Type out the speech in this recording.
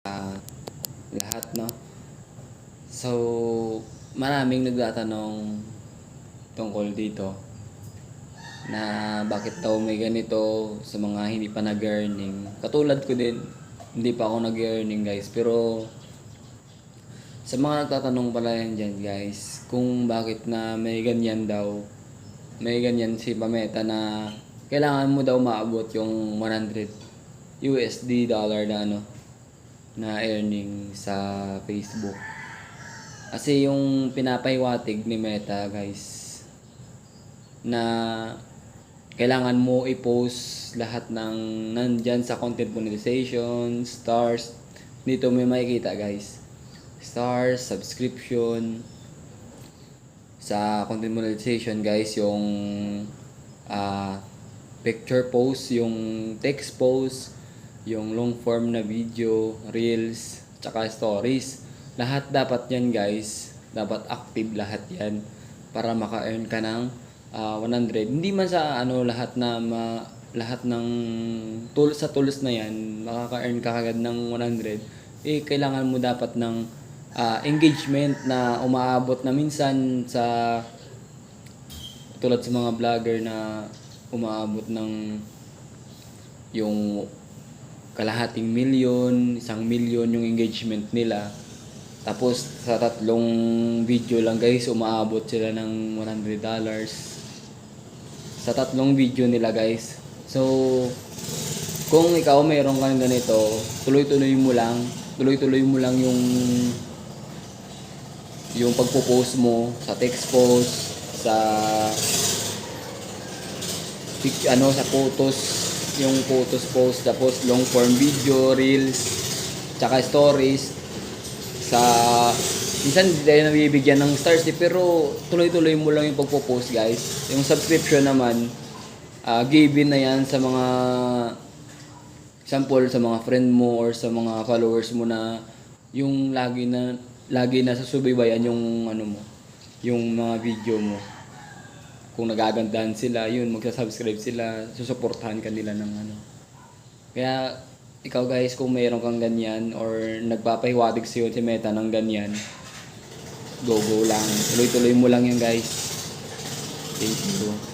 lahat, no? So, maraming nagtatanong tungkol dito na bakit daw may ganito sa mga hindi pa nag-earning. Katulad ko din, hindi pa ako nag-earning guys. Pero sa mga nagtatanong pala yan dyan guys, kung bakit na may ganyan daw, may ganyan si Pameta na kailangan mo daw maabot yung 100 USD dollar na na earning sa Facebook. Kasi yung pinapahiwatig ni Meta guys na kailangan mo i-post lahat ng nandyan sa content monetization, stars. Dito may makikita guys. Stars, subscription. Sa content monetization guys, yung picture post, yung text post, yung long form na video, reels, tsaka stories. Lahat dapat yan guys. Dapat active lahat yan para maka-earn ka ng 100. Hindi man sa lahat ng sa tools na yan makaka-earn ka kagad ng 100. Kailangan mo dapat ng engagement na umaabot na minsan sa tulad sa mga vlogger na umaabot ng yung kalahating milyon, 1 milyon yung engagement nila. Tapos sa 3 video lang guys, umaabot sila ng $100 sa 3 video nila guys. So kung ikaw mayroon kang ganito, tuloy-tuloy mo lang yung pagpo-post mo sa text post, sa sa photos, yung photos post, tapos long form video, reels, tsaka stories. Minsan hindi tayo nabibigyan ng stars pero tuloy-tuloy mo lang yung pagpo-post guys. Yung subscription naman, given na yan sa mga example sa mga friend mo or sa mga followers mo na yung lagi na susubaybayan yung yung mga video mo. Kung nagagandahan sila, yun, magsa-subscribe sila, susuportahan ka nila ng Kaya ikaw guys, kung mayroon kang ganyan or nagpapahiwatig sa'yo si Meta ng ganyan, go lang. Tuloy-tuloy mo lang yan guys. Thank you.